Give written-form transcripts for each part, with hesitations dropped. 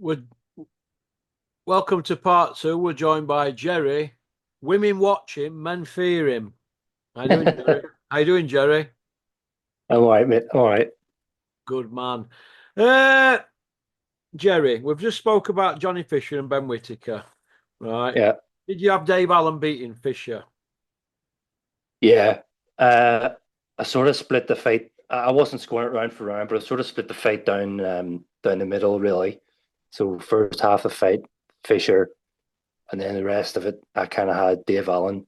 We're welcome to part two. We're joined by Jerry. Women watch him, men fear him. How you doing, Jerry? How you doing, Jerry? I'm all right, mate. All right. Good man. Uh, Jerry, we've just spoke about Johnny Fisher and Ben Whittaker, right? Yeah. Did you have Dave Allen beating Fisher? Yeah. I sort of split the fight. I wasn't scoring it round for round, but I sort of split the fight down the middle, really. So first half of the fight, Fisher, and then the rest of it, I kind of had Dave Allen,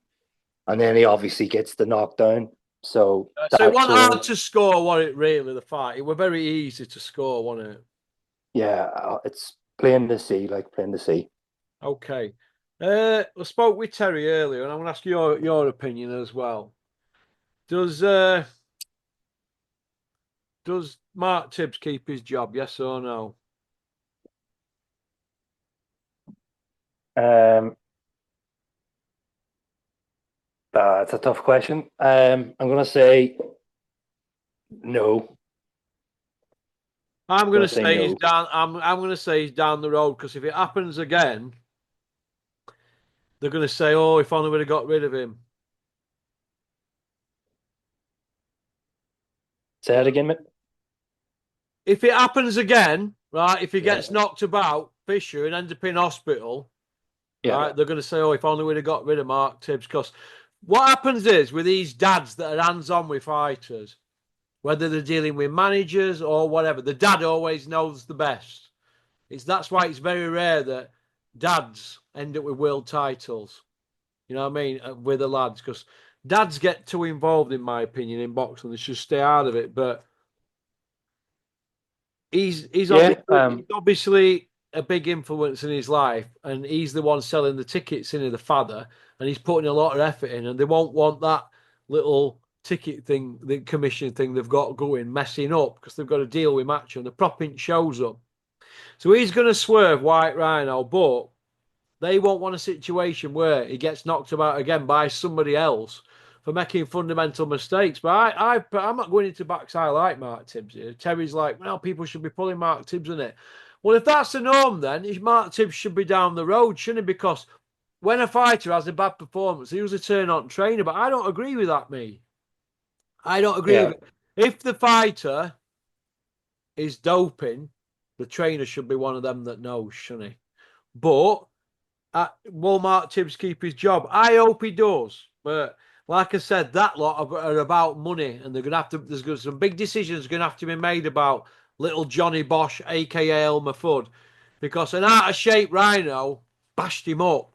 and then he obviously gets the knockdown. So So it that wasn't sort hard of to score, was it, really, the fight? It was very easy to score, wasn't it? yeah, it's plain to see, like plain to see. Okay. I spoke with Terry earlier, and I'm going to ask your opinion as well. Does does Mark Tibbs keep his job? Yes or no? Um, it's a tough question. I'm gonna say no. I'm I'm going to gonna say say he's no. down. I'm going to say he's down the road because if it happens again, they're going to say, "Oh, if only we'd have got rid of him." Say You that know, again, mate. if it happens again, right? If he Yeah. gets knocked about, Fisher, and ends up in hospital, Yeah. right? They're going to say, "Oh, if only we'd have got rid of Mark Tibbs." Because what happens is with these dads that are hands-on with fighters, whether they're dealing with managers or whatever, the dad always knows the best. That's why it's very rare that dads end up with world titles. You know what I mean? With the lads, because dads get too involved, in my opinion, in boxing. They should stay out of it. But he's Yeah. obviously he's obviously a big influence in his life, and he's the one selling the tickets in the father, and he's putting a lot of effort in, and they won't want that little ticket thing, the commission thing they've got going, messing up because they've got to deal with match and the propping shows up. So he's going to swerve White Rhino, but they won't want a situation where he gets knocked about again by somebody else for making fundamental mistakes. But I'm not going into backs. I like Mark Tibbs here. Terry's like, well, people should be pulling Mark Tibbs in it. Well, if that's the norm, then Mark Tibbs should be down the road, shouldn't he? Because when a fighter has a bad performance, he was a turn on trainer. But I don't agree with that, me. I don't agree with Yeah. it. If the fighter is doping, the trainer should be one of them that knows, shouldn't he? But will Mark Tibbs keep his job? I hope he does. But like I said, that lot are about money, and they're gonna have to. There's some big decisions going to have to be made about little Johnny Bosch, aka Elmer Fudd, because an out of shape Rhino bashed him up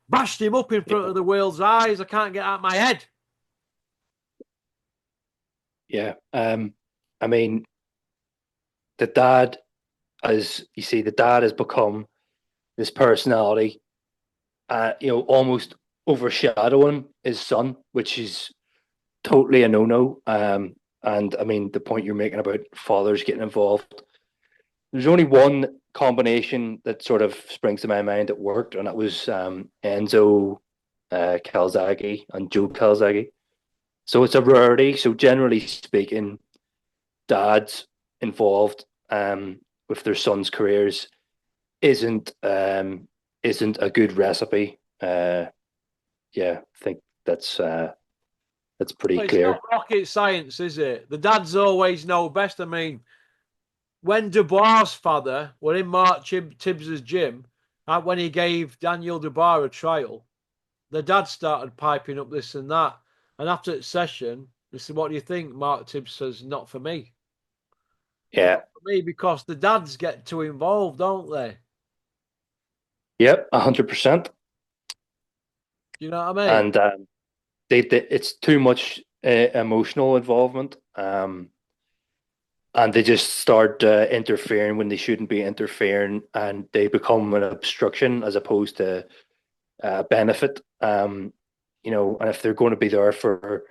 in front Yeah. of the world's eyes. I can't get out of my head. Yeah. I mean, the dad, as you see, the dad has become this personality, almost overshadowing his son, which is totally a no-no. And I mean, the point you're making about fathers getting involved, there's only one combination that sort of springs to my mind that worked, and that was Enzo Calzaghe and Joe Calzaghe. So it's a rarity. So generally speaking, dads involved with their sons' careers isn't isn't a good recipe. Yeah, I think that's pretty Well, it's not clear. rocket science, is it? The dads always know best. I mean, when Dubois' father were in Mark Tibbs's gym, when he gave Daniel Dubois a trial, the dad started piping up this and that. And after the session, they said, "What do you think?" Mark Tibbs says, "Not for me. Not Yeah. for me," because the dads get too involved, don't they? Yep. 100%. Do you know what I mean? And it's too much emotional involvement. And they just start interfering when they shouldn't be interfering, and they become an obstruction as opposed to benefit. And if they're going to be there for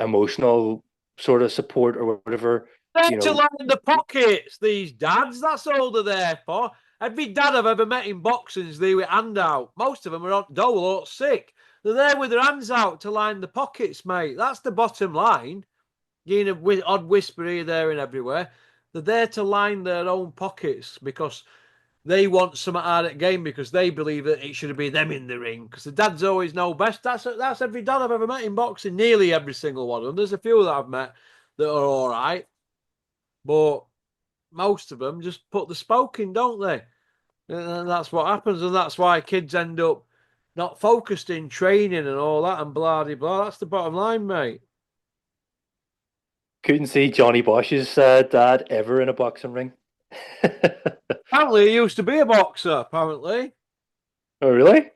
emotional sort of support or whatever, They're you to know, line the pockets, these dads. That's all they're there for. Every dad I've ever met in boxing's there with hand out. Most of them are on dole or sick. They're there with their hands out to line the pockets, mate. That's the bottom line. Getting a odd whisper here, there, and everywhere. They're there to line their own pockets because they want something out of the game because they believe that it should be them in the ring because the dads always know best. That's every dad I've ever met in boxing, nearly every single one of them. There's a few that I've met that are all right, but most of them just put the spoke in, don't they? And that's what happens, and that's why kids end up not focused in training and all that and blah blah blah. That's the bottom line, mate. Couldn't see Johnny Bosch's dad ever in a boxing ring. Apparently, he used to be a boxer. Apparently, Oh, really?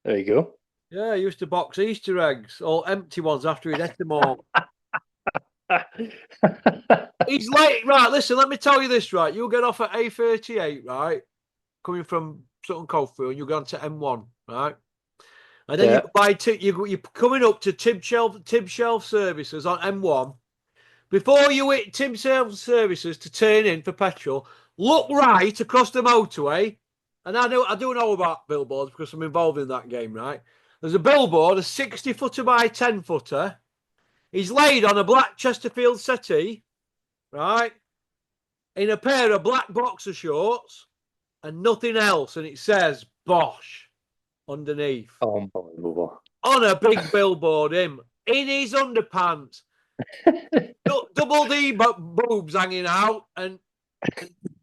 There you go. yeah, he used to box Easter eggs, all empty ones after he'd ate them all. He's late, right? Listen, let me tell you this, right? You'll get off at A38, right? Coming from Sutton Coldfield, and you'll go on to M1, right? And then you Yeah. buy you're coming up to Tib Shelf Services on M1. Before you hit Tib Shelf Services to turn in for petrol, look right across the motorway. And I do know about billboards because I'm involved in that game, right? There's a billboard, a 60-footer by 10-footer. He's laid on a black Chesterfield settee, right? In a pair of black boxer shorts and nothing else. And it says Bosch underneath. Unbelievable. On a big billboard, him in his underpants, double D boobs hanging out and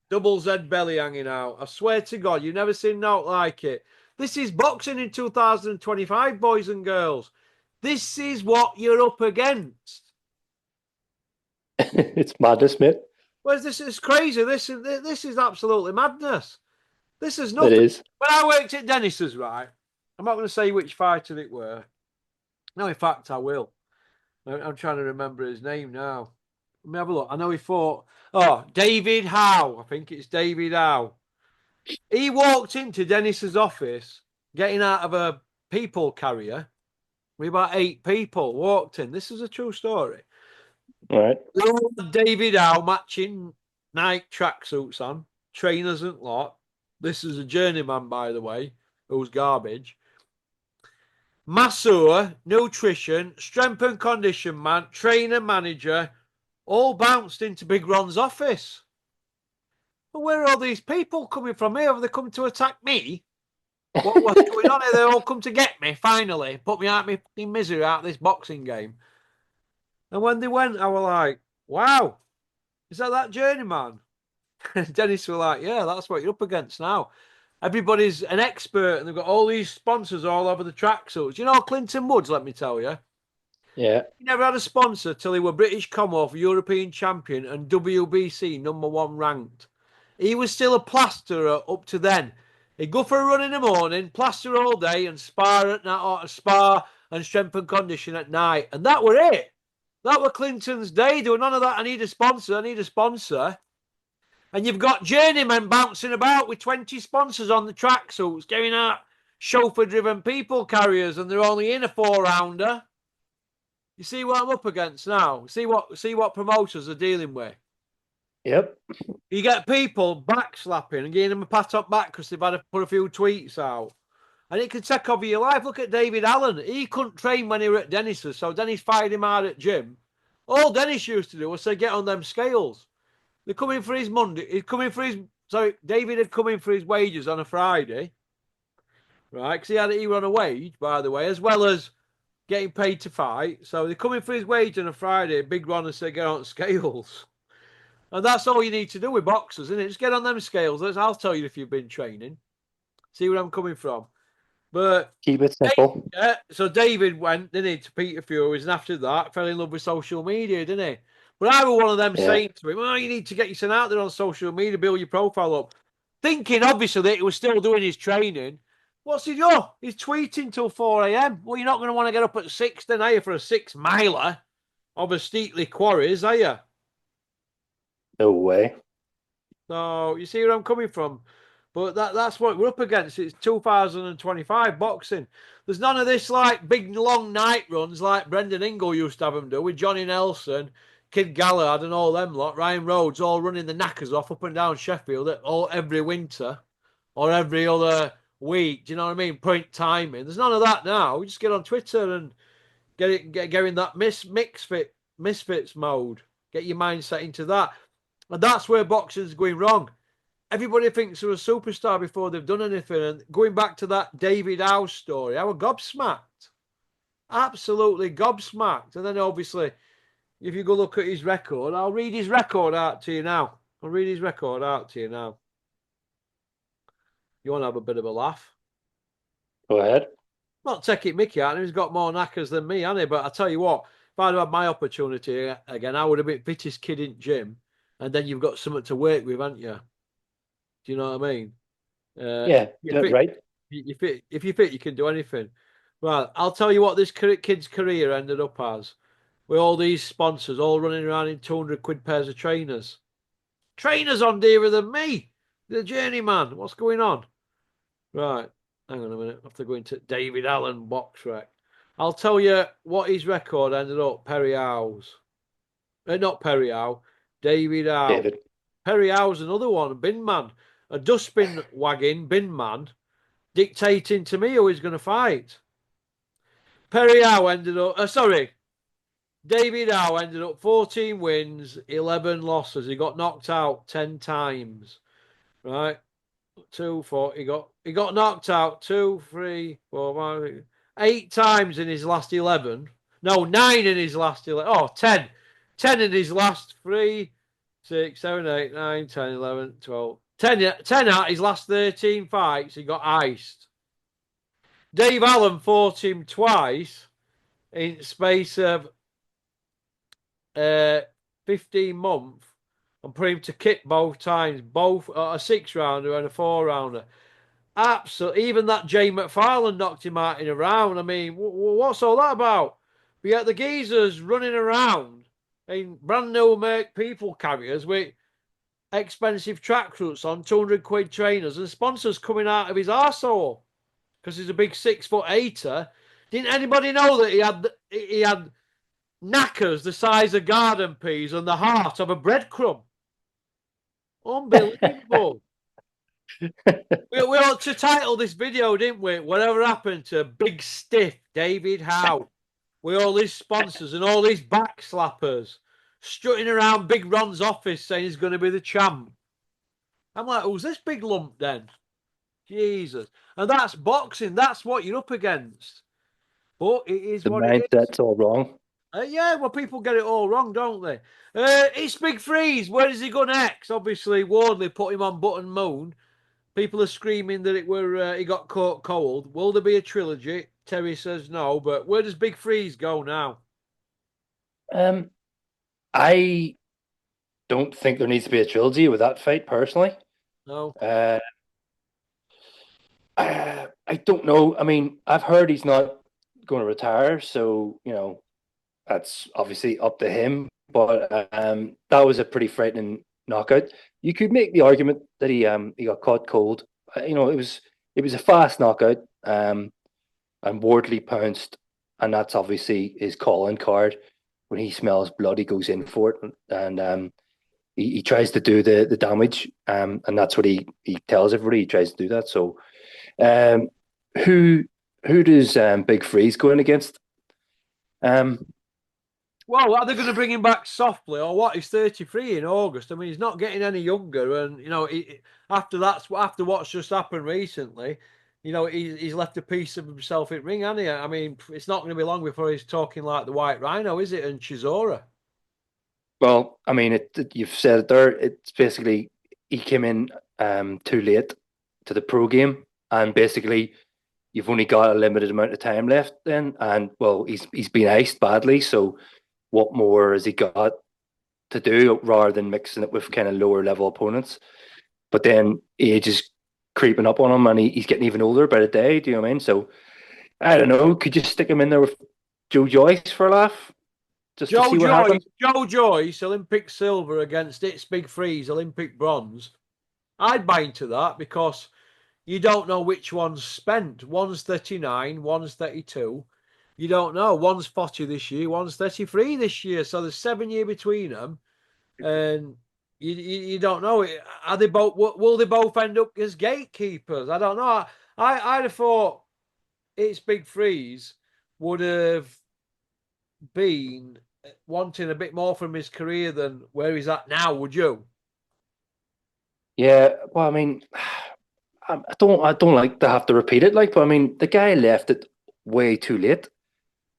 double Z belly hanging out. I swear to God, you've never seen nothing like it. This is boxing in 2025, boys and girls. This is what you're up against. It's madness, mate. Whereas this is crazy. This is absolutely madness. This is It nothing. is. When I worked at Dennis's, right? I'm not going to say which fighter it were. No, in fact, I will. I'm trying to remember his name now. Let me have a look. I know he fought. Oh, David Howe. I think it's David Howe. He walked into Dennis's office getting out of a people carrier with about 8 people walked in. This is a true story. All right. David Howe matching Nike tracksuits on, trainers and lot. This is a journeyman, by the way, who's garbage. Masseur, nutrition, strength and condition man, trainer, manager, all bounced into Big Ron's office. But where are all these people coming from here? Have they come to attack me? What's going on here? They all come to get me, finally. Put me out of my misery out of this boxing game. And when they went, I was like, wow, is that journeyman? Dennis were like, yeah, that's what you're up against now. Everybody's an expert and they've got all these sponsors all over the tracksuits. You know Clinton Woods, let me tell you. Yeah. He never had a sponsor till he were British Commonwealth European champion and WBC #1 ranked. He was still a plasterer up to then. He'd go for a run in the morning, plaster all day, and spar at night, or spar and strength and condition at night. And that were it. That were Clinton's day. There were none of that. I need a sponsor. I need a sponsor. And you've got journeymen bouncing about with 20 sponsors on the tracksuits, getting out chauffeur-driven people carriers, and they're only in a 4-rounder. You see what I'm up against now? See what promoters are dealing with? Yep. You get people backslapping and giving them a pat on back because they've had to put a few tweets out. And it can take over your life. Look at David Allen. He couldn't train when he were at Dennis's, so Dennis fired him out at gym. All Dennis used to do was say, get on them scales. They're coming for his Monday. He's coming for his. Sorry, David had come in for his wages on a Friday, right? Because he run a wage, by the way, as well as getting paid to fight. So they're coming for his wage on a Friday. Big Ron and say, get on scales. And that's all you need to do with boxers, isn't it? Just get on them scales. I'll tell you if you've been training. See where I'm coming from. But keep it simple. Yeah, so David went, didn't he, to Peter Fury's, and after that, fell in love with social media, didn't he? But I was one of them saying to him, well, you need to get yourself out there on social media, build your profile up. Thinking, obviously, that he was still doing his training. What's he do? He's tweeting till 4 a.m. Well, you're not going to want to get up at 6 then, are you, for a 6-miler of a Steatley Quarries, are you? No way. So, you see where I'm coming from? But that's what we're up against. It's 2025 boxing. There's none of this like big long night runs like Brendan Ingle used to have them do with Johnny Nelson, Kid Galahad and all them lot. Ryan Rhodes all running the knackers off up and down Sheffield every winter or every other week. Do you know what I mean? Point timing. There's none of that now. We just get on Twitter and get in that misfits mode. Get your mindset into that. And that's where boxing's going wrong. everybody thinks they're a superstar before they've done anything. And going back to that David Howe story, I was gobsmacked, absolutely gobsmacked. And then obviously, if you go look at his record, I'll read his record out to you now. I'll read his record out to you now. You want to have a bit of a laugh? Go ahead. Not taking Mickey out, he's got more knackers than me, hasn't he? But I tell you what, if I'd had my opportunity again, I would have been fittest kid in gym, and then you've got something to work with, haven't you? Do you know what I mean? Yeah, You yeah, fit, right. you fit. If you fit, you can do anything. Well, I'll tell you what this kid's career ended up as, with all these sponsors all running around in 200 quid pairs of trainers. Trainers on dearer than me, the journeyman. What's going on? Right, hang on a minute. I have to go into David Allen box rec. I'll tell you what his record ended up. Perry Howe's. Not Perry Howe. David Howe. David. Perry Howe's another one. Bin man. A dustbin wagging bin man dictating to me who he's going to fight. Perry Howe ended up. Sorry. David Howe ended up 14 wins, 11 losses. He got knocked out 10 times. Right? 2, 4. He got knocked out 2, 3, 4, 5, 8 times in his last 11. No, 9 in his last 11. Oh, 10. 10 in his last 3, 6, 7, 8, 9, 10, 11, 12. 10 out his last 13 fights. He got iced. Dave Allen fought him twice in space of 15 months and put him to kit both times, both a 6-rounder and a 4-rounder. Absolutely. Even that Jay McFarlane knocked him out in a round. I mean, what's all that about? But yet the geezers running around in brand new make people carriers with expensive tracksuits on, 200 quid trainers, and sponsors coming out of his arsehole because he's a big 6'8". Didn't anybody know that he had knackers the size of garden peas and the heart of a breadcrumb? Unbelievable. We ought to title this video, didn't we? Whatever happened to Big Stiff David Howe with all his sponsors and all these backslappers strutting around Big Ron's office saying he's going to be the champ? I'm like, who's this big lump then? Jesus. And that's boxing. That's what you're up against. But it is The what it is. mindset's all wrong. Yeah, well, people get it all wrong, don't they? It's Big Freeze. Where does he go next? Obviously, Wardley put him on Button Moon. People are screaming that he got caught cold. Will there be a trilogy? Terry says no, but where does Big Freeze go now? Um, I don't think there needs to be a trilogy with that fight, personally. No. I don't know. I mean, I've heard he's not going to retire, so that's obviously up to him. But that was a pretty frightening knockout. You could make the argument that he got caught cold. It was a fast knockout, and Wardley pounced, and that's obviously his calling card. When he smells blood, he goes in for it, and he tries to do the damage, and that's what he tells everybody. He tries to do that. So, um, who does Big Freeze going against? Well, are they going to bring him back softly or what? He's 33 in August. I mean, he's not getting any younger. And, after what's just happened recently, he's left a piece of himself in ring, hasn't he? I mean, it's not going to be long before he's talking like the White Rhino, is it? And Chisora. Well, I mean, you've said it there. It's basically he came in too late to the pro game, and basically you've only got a limited amount of time left. Then, and well, he's been iced badly. So, what more has he got to do rather than mixing it with kind of lower level opponents? But then age is creeping up on him, and he's getting even older by the day. Do you know what I mean? So, I don't know. Could you stick him in there with Joe Joyce for a laugh, just to see what happens? Joe Joyce, Olympic silver against It's Big Freeze, Olympic bronze. I'd buy into that because you don't know which one's spent. One's 39, one's 32. You don't know. One's 40 this year, one's 33 this year. So there's 7 years between them. And you don't know. Are they both? Will they both end up as gatekeepers? I don't know. I'd have thought It's Big Freeze would have been wanting a bit more from his career than where he's at now. Would you? Yeah, well, I mean, I don't like to have to repeat it, like, but I mean, the guy left it way too late.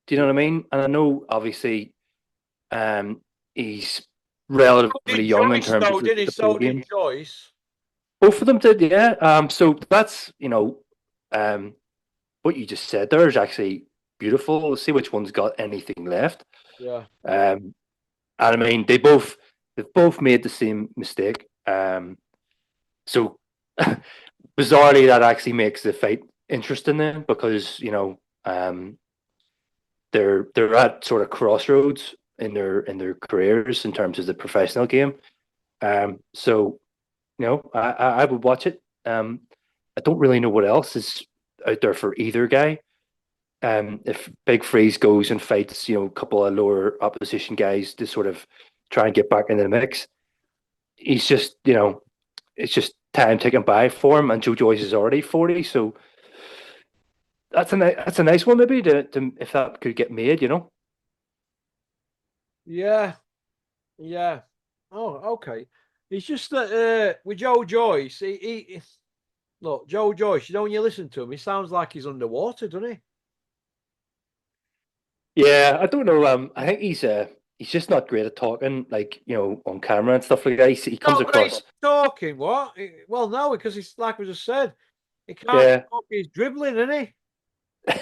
Do you know what I mean? And I know, obviously, um, he's So relatively did young in Joyce, terms of though, didn't he? the So pro did game. Joyce. Both of them did, yeah. So that's, um, what you just said there is actually beautiful. Let's see which one's got anything left. Yeah. Um, and I mean, they've both made the same mistake. So bizarrely, that actually makes the fight interesting then because they're at sort of crossroads in their careers in terms of the professional game. So I would watch it. I don't really know what else is out there for either guy. If Big Freeze goes and fights, a couple of lower opposition guys to sort of try and get back into the mix, he's just, it's just time ticking by for him. And Joe Joyce is already 40, so that's a nice one maybe to if that could get made. Yeah. Yeah. Oh, okay. It's just that with Joe Joyce, look, Joe Joyce, when you listen to him, he sounds like he's underwater, doesn't he? Yeah, I don't know. I think he's just not great at talking, like on camera and stuff like that. He comes Not great across, talking, what? Well, no, because he's like we just said, he can't yeah, talk, he's dribbling, isn't he?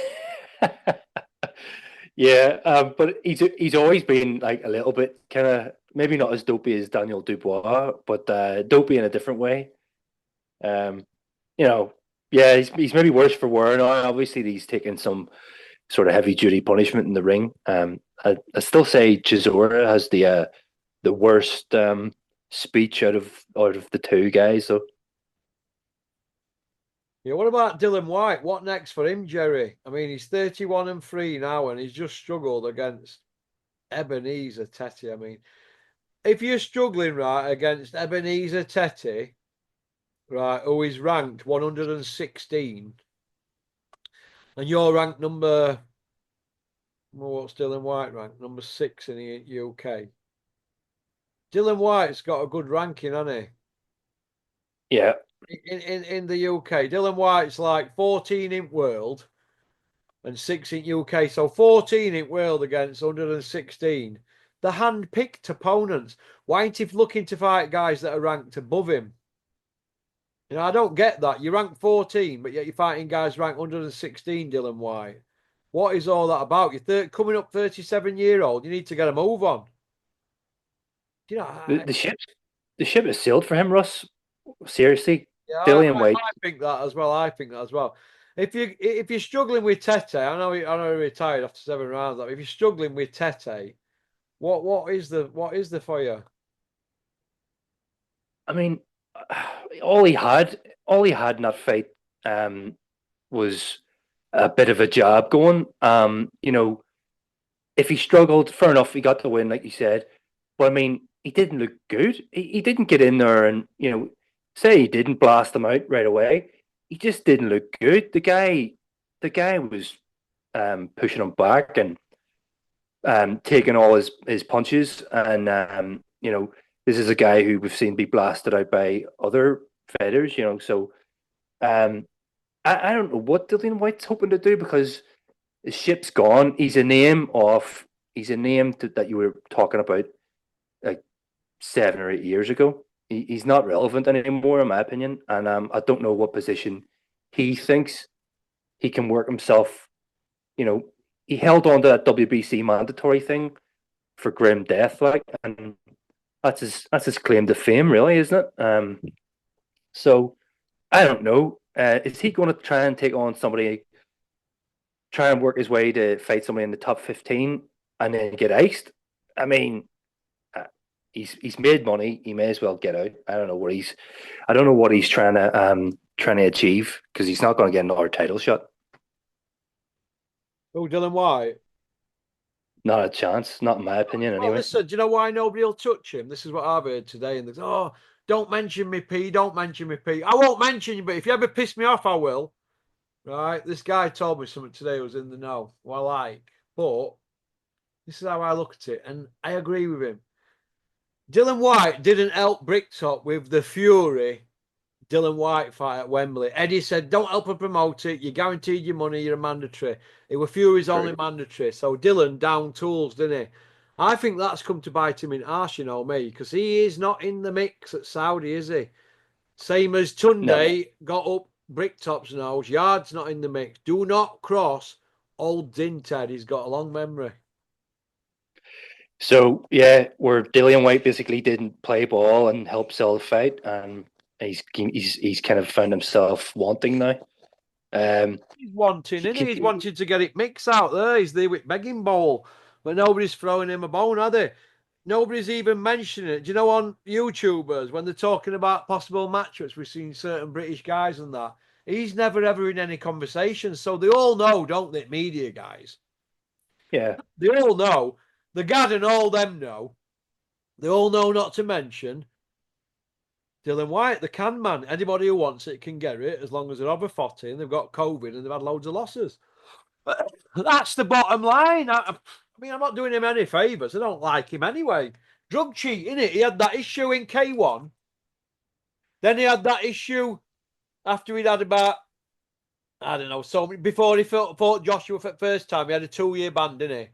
yeah. But he's always been like a little bit kind of maybe not as dopey as Daniel Dubois, but dopey in a different way. Um, you know, yeah, he's maybe worse for wear now. Obviously, he's taken some sort of heavy duty punishment in the ring. I still say Chisora has the worst speech out of the two guys. So Yeah, what about Dylan White? What next for him, Jerry? I mean, he's 31 and 3 now, and he's just struggled against Ebenezer Tete. I mean, if you're struggling right against Ebenezer Tete, right, who is ranked 116, and you're ranked number, well, what's Dylan White ranked? Number 6 in the UK. Dylan White's got a good ranking, hasn't yeah, he? In the UK, Dylan White's like 14 in world and 6 in UK. So 14 in world against 116. The hand-picked opponents. Why ain't he looking to fight guys that are ranked above him? I don't get that. You rank 14, but yet you're fighting guys ranked 116, Dylan White. What is all that about? You're coming up 37-year-old. You need to get a move on. You know, the I, the ship the ship is sailed for him, Russ. Seriously, yeah, Dillian White. I think that as well. I think that as well. If you're struggling with Tete, I know he retired after 7 rounds. Like, if you're struggling with Tete, what is the for you? I mean, all he had in that fight um, was a bit of a jab going. If he struggled, fair enough, he got the win, like you said. But I mean, he didn't look good. He didn't get in there and say he didn't blast them out right away. He just didn't look good. The guy was pushing him back and taking all his punches, and this is a guy who we've seen be blasted out by other fighters. So um, I don't know what Dillian White's hoping to do because the ship's gone. He's a name that you were talking about like 7 or 8 years ago. He's not relevant anymore, in my opinion, and I don't know what position he thinks he can work himself. You know, he held on to that WBC mandatory thing for grim death, like, and that's his claim to fame, really, isn't it? So I don't know. Is he going to try and take on somebody, try and work his way to fight somebody in the top 15 and then get iced? I mean, uh, he's made money. He may as well get out. I don't know what he's trying to achieve because he's not going to get another title shot. Oh, Dylan White. Not a chance. Not in my opinion, Well, anyway. listen, do you know why nobody will touch him? This is what I've heard today. And they go, oh, don't mention me, P. Don't mention me, P. I won't mention you, but if you ever piss me off, I will. Right? This guy told me something today who was in the know. Well, I like. But this is how I look at it. And I agree with him. Dylan White didn't help Bricktop with the fury Dylan White fight at Wembley. Eddie said, "Don't help her promote it. You're guaranteed your money. You're a mandatory." It were Fury's True. only mandatory. So Dylan down tools, didn't he? I think that's come to bite him in arse, me, because he is not in the mix at Saudi, is he? Same as No. Tunde got up Bricktop's nose. Yard's not in the mix. Do not cross old Dinted. He's got a long memory. So yeah, where Dillian White basically didn't play ball and help sell the fight, and he's kind of found himself wanting now. He's wanting, He isn't he? can, He's wanting to get it mixed out there. He's there with begging bowl, but nobody's throwing him a bone, are they? Nobody's even mentioning it. Do you know on YouTubers when they're talking about possible matchups, we've seen certain British guys and that. He's never ever in any conversations, so they all know, don't they, media guys? yeah. They all know. The Gad and all them know. They all know not to mention Dylan White, the can man. Anybody who wants it can get it as long as they're over 40 and they've got COVID and they've had loads of losses. But that's the bottom line. I mean, I'm not doing him any favours. I don't like him anyway. Drug cheating, it. He had that issue in K1. Then he had that issue after he'd had about, I don't know, so before he fought Joshua for the first time. He had a 2-year ban, didn't he?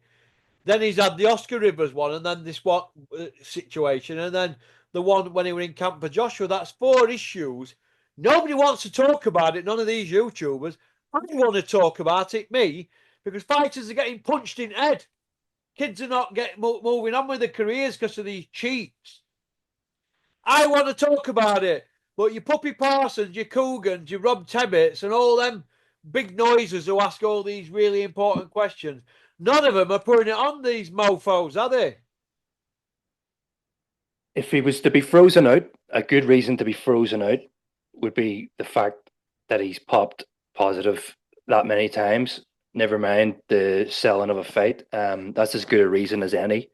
Then he's had the Oscar Rivers one, and then this one situation, and then the one when he was in camp for Joshua. That's 4 issues. Nobody wants to talk about it. None of these YouTubers. I want to talk about it, me, because fighters are getting punched in the head. Kids are not getting moving on with their careers because of these cheats. I want to talk about it, but your Puppy Parsons, your Coogans, your Rob Tebbets, and all them big noises who ask all these really important questions. None of them are putting it on these mofos, are they? If he was to be frozen out, a good reason to be frozen out would be the fact that he's popped positive that many times. Never mind the selling of a fight. That's as good a reason as any.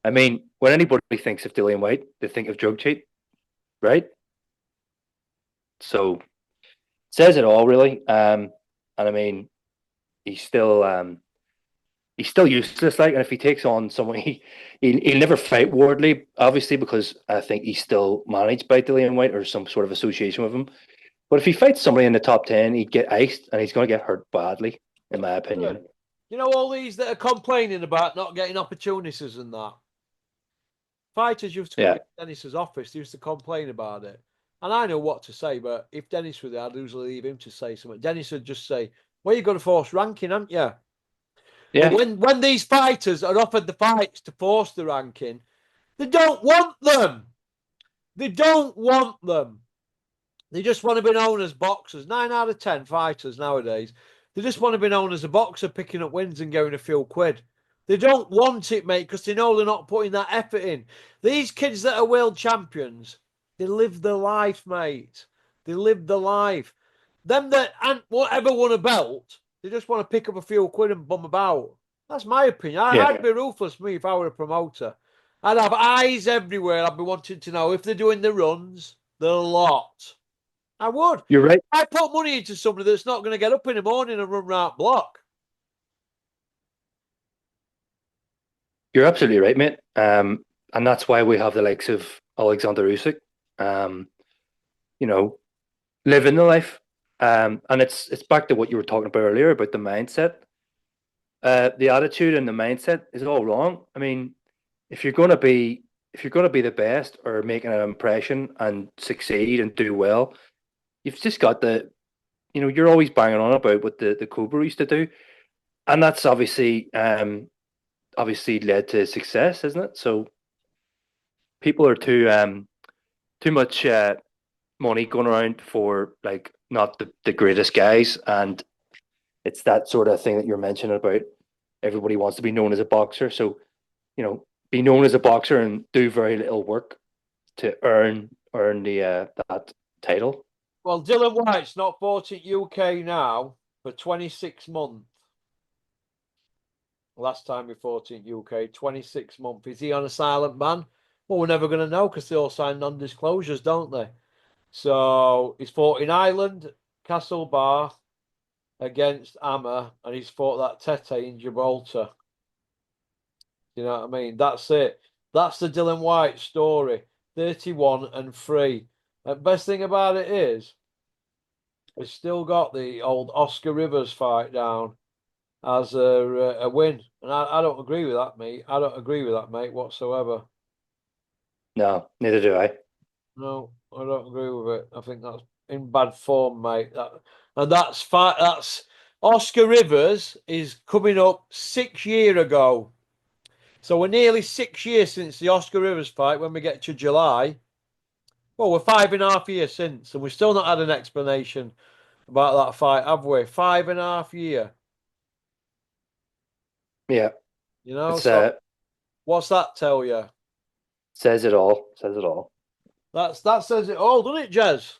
I mean, when anybody thinks of Dillian White, they think of drug cheat, right? So says it all, really. And I mean, he's still he's still useless. Like, and if he takes on someone, he'll never fight Wardley, obviously, because I think he's still managed by Dillian White or some sort of association with him. But if he fights somebody in the top 10, he'd get iced and he's going to get hurt badly, in my Good. opinion. You know, all these that are complaining about not getting opportunities and that. Fighters used to come Yeah. to Dennis's office, they used to complain about it. And I know what to say, but if Dennis were there, I'd usually leave him to say something. Dennis would just say, well, you've got to force ranking, haven't you? But Yeah. when these fighters are offered the fights to force the ranking, they don't want them. They don't want them. They just want to be known as boxers. 9 out of 10 fighters nowadays, they just want to be known as a boxer, picking up wins and getting a few quid. They don't want it, mate, because they know they're not putting that effort in. These kids that are world champions, they live the life, mate. They live the life. Them that and whatever won a belt, they just want to pick up a few quid and bum about. That's my opinion. I'd Yeah. be ruthless, me, if I were a promoter. I'd have eyes everywhere. I'd be wanting to know if they're doing the runs, the lot. I would. You're right. I put money into somebody that's not going to get up in the morning and run round block. You're absolutely right, mate. And that's why we have the likes of Alexander Usyk. Um, you know, living the life. And it's back to what you were talking about earlier about the mindset. The attitude and the mindset is all wrong. I mean, if you're going to be if you're going to be the best or making an impression and succeed and do well, you've just got the you're always banging on about what the Cobra used to do, and that's obviously led to success, isn't it? So people are too much money going around for like not the greatest guys, and it's that sort of thing that you're mentioning about everybody wants to be known as a boxer. So be known as a boxer and do very little work to earn the that title. Well, Dylan White's not fought in UK now for 26 months. Last time he fought in UK, 26 months. Is he on a silent ban? Well, we're never going to know because they all sign non-disclosures, don't they? So he's fought in Ireland, Castlebar against Amma, and he's fought that Tete in Gibraltar. You know what I mean? That's it. That's the Dylan White story. 31 and 3. The best thing about it is, it's still got the old Oscar Rivers fight down as a win, and I don't agree with that, mate. I don't agree with that, mate, whatsoever. No, neither do I. No, I don't agree with it. I think that's in bad form, mate. And that's fight. That's Oscar Rivers is coming up 6 year ago. So we're nearly 6 years since the Oscar Rivers fight. When we get to July, well, we're 5.5 years since, and we've still not had an explanation about that fight, have we? 5.5 year. Yeah, You know. it's So what's that tell you? says it all. Says it all. That says it all, doesn't it, Jez?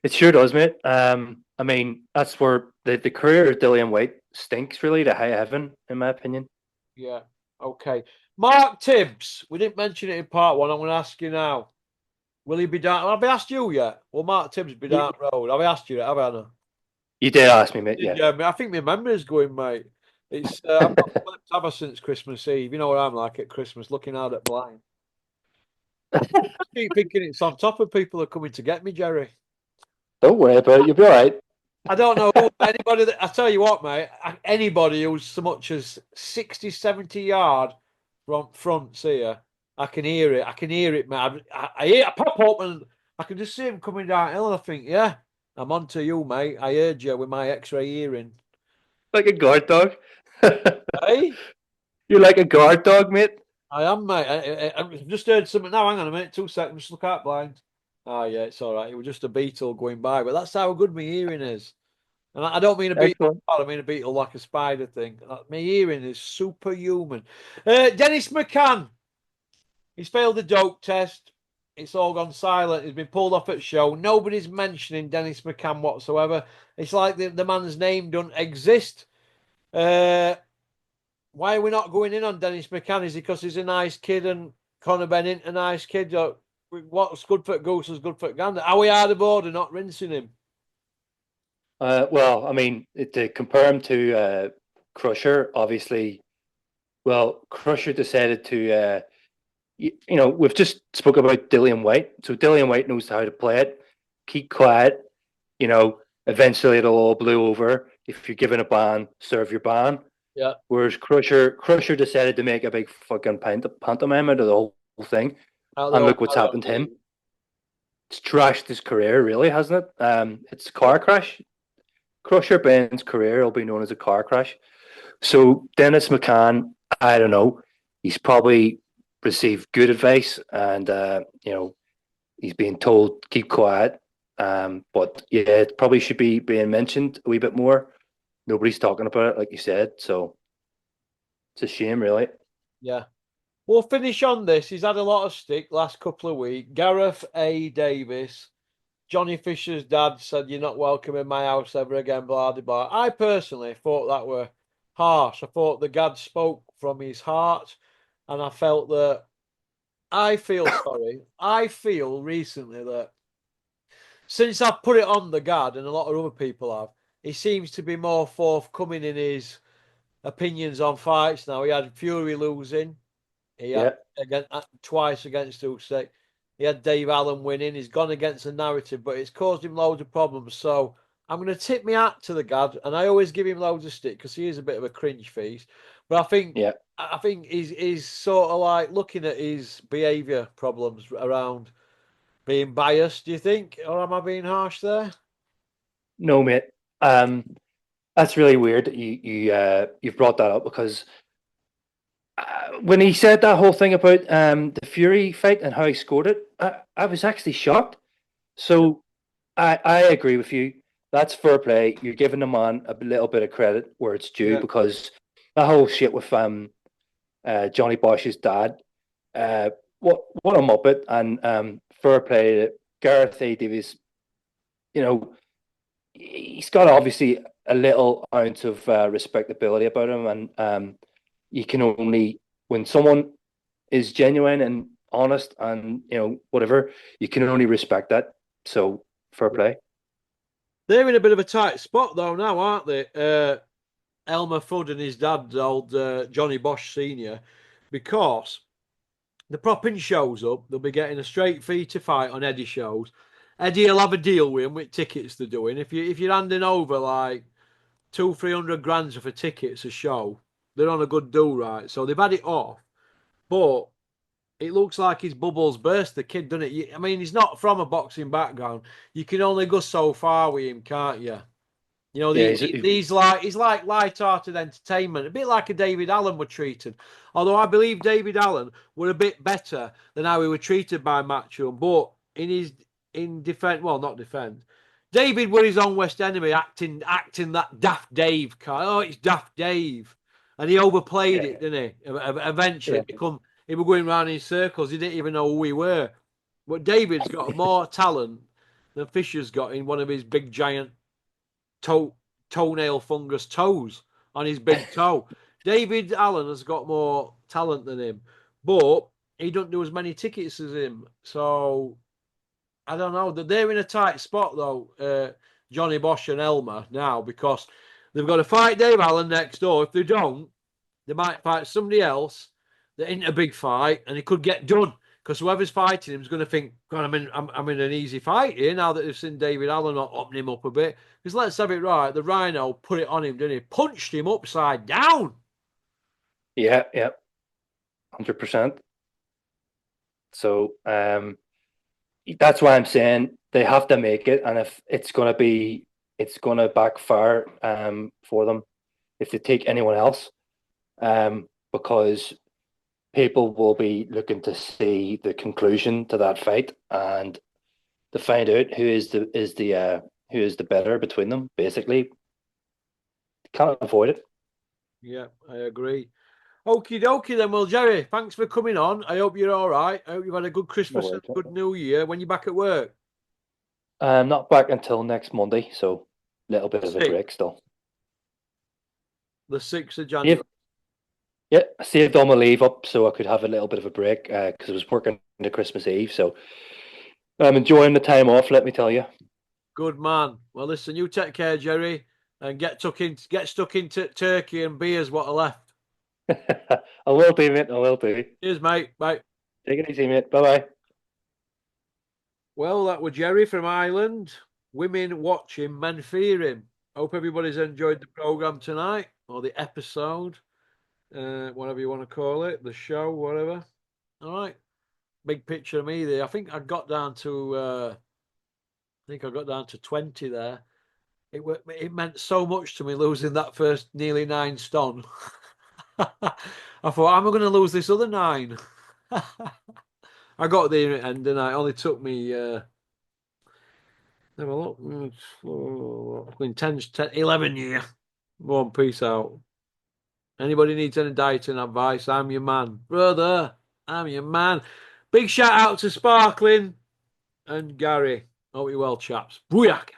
It sure does, mate. I mean, that's where the career of Dillian White stinks really to high heaven, in my opinion. Yeah. Okay. Mark Tibbs. We didn't mention it in part one. I'm going to ask you now. Will he be down? Have I asked you yet? Will Mark Tibbs be You, down the road? Have I asked you yet? Have I, Anna? you did ask me, mate. Yeah. Yeah, I think my memory's going, mate. It's I've not slept ever since Christmas Eve. You know what I'm like at Christmas, looking out at blind. I keep thinking it's on top of people are coming to get me, Jerry. Don't worry about it. You'll be all right. I don't know anybody that I tell you what, mate. Anybody who's so much as 60, 70 yard from front here, I can hear it. I can hear it, man. I pop up and I can just see him coming down hill. And I think, yeah, I'm on to you, mate. I heard you with my X-ray hearing. Like a guard dog. Hey, You're like a guard dog, mate. I am, mate. I've just heard something now. Hang on a minute, 2 seconds. Just look out blind. Oh yeah, it's all right. It was just a beetle going by, but that's how good my hearing is. And I don't mean a beetle, Excellent. I mean a beetle like a spider thing. My hearing is superhuman. Dennis McCann, he's failed the dope test. It's all gone silent. He's been pulled off at show. Nobody's mentioning Dennis McCann whatsoever. It's like the man's name don't exist. Uh, why are we not going in on Dennis McCann? Is it because he's a nice kid and Conor Bennett a nice kid? What's good for goose is good for gander. Are we out of order not rinsing him? Well, I mean, to compare him to Crusher, obviously, well, Crusher decided to, we've just spoke about Dillian White. So Dillian White knows how to play it. Keep quiet. Eventually it'll all blow over. If you're given a ban, serve your ban. Yeah. Whereas Crusher decided to make a big fucking pantomime out of the whole thing. Out the And old look what's carry on, happened to did him. he? It's trashed his career, really, hasn't it? It's a car crash. Crusher Ben's career will be known as a car crash. So Dennis McCann, I don't know. He's probably received good advice, and he's being told keep quiet. But yeah, it probably should be being mentioned a wee bit more. Nobody's talking about it, like you said. So it's a shame, really. Yeah. We'll finish on this. He's had a lot of stick last couple of weeks. Gareth A. Davis, Johnny Fisher's dad said, "You're not welcome in my house ever again," blah, blah, blah. I personally thought that were harsh. I thought the dad spoke from his heart, and I felt that I feel sorry. I feel recently that since I've put it on the Gad, and a lot of other people have, he seems to be more forthcoming in his opinions on fights now. He had Fury losing. He had Yeah, twice against Usyk. He had Dave Allen winning. He's gone against the narrative, but it's caused him loads of problems. So I'm going to tip my hat to the Gad, and I always give him loads of stick because he is a bit of a cringe feast. But yeah. I think he's sort of like looking at his behaviour problems around being biased. Do you think, or am I being harsh there? No, mate. Um, that's really weird that you've brought that up because when he said that whole thing about the Fury fight and how he scored it, I was actually shocked. So I agree with you. That's fair play. You're giving the man a little bit of credit where it's due Yeah, because that whole shit with Johnny Bosch's dad, uh, what a muppet, and fair play to Gareth A. Davies. You know, he's got obviously a little ounce of respectability about him, and you can only when someone is genuine and honest, and whatever, you can only respect that. So fair yeah. play. They're in a bit of a tight spot though now, aren't they? Elmer Fudd and his dad, old Johnny Bosch Senior, because the propping shows up, they'll be getting a straight fee to fight on Eddie shows. Eddie will have a deal with him with tickets they're doing. If you're handing over like 200-300 grand for tickets a show, they're on a good do, right? So they've had it off, but it looks like his bubbles burst. The kid, doesn't it? I mean, he's not from a boxing background. You can only go so far with him, can't you? You know, Yeah, he's like light-hearted entertainment, a bit like a David Allen were treated. Although I believe David Allen were a bit better than how he were treated by Matchroom. But in defense, well, not defense. David were his own worst enemy, acting that Daft Dave card. Oh, it's Daft Dave, and he overplayed yeah, it, didn't he? Eventually, yeah, it become he was going around in circles. He didn't even know who we were. But David's got more talent than Fisher's got in one of his big giant toe toenail fungus toes on his big toe. David Allen has got more talent than him, but he don't do as many tickets as him. So I don't know. They're in a tight spot though, Johnny Bosch and Elmer now because they've got to fight Dave Allen next door. If they don't, they might fight somebody else that ain't a big fight, and it could get done because whoever's fighting him is going to think, God, I'm in an easy fight here now that they've seen David Allen opening him up a bit. Because let's have it right, the Rhino put it on him, didn't he? Punched him upside down. yeah, 100%. So that's why I'm saying they have to make it, and if it's gonna backfire for them if they take anyone else, because people will be looking to see the conclusion to that fight and to find out who is the better between them. Basically, can't avoid it. Yeah, I agree. Okie dokie then. Well, Jerry, thanks for coming on. I hope you're all right. I hope you've had a good No Christmas and worries. a good New Year when you're back at work. I'm not back until next Monday, so a little bit of a Six, break still. the 6th of Yeah, January. yeah. I saved all my leave up so I could have a little bit of a break because I was working the Christmas Eve. So I'm enjoying the time off. Let me tell you. Good man. Well, listen, you take care, Jerry, and get stuck into turkey and beers what are left. I will do, mate. I will do. Cheers, mate. Bye. Take it easy, mate. Bye bye. Well, that was Jerry from Ireland. Women watch him, men fear him. Hope everybody's enjoyed the program tonight or the episode, whatever you want to call it, the show, whatever. All right. Big picture of me there. I think I got down to 20 there. It meant so much to me losing that first nearly 9 stone. I thought, am I going to lose this other 9? I got there in the end, and it only took me. Have a look. In 11 year. Go on, peace out. Anybody needs any dieting advice? I'm your man, brother. I'm your man. Big shout out to Sparkling and Gary. Hope you well, chaps. Booyaka.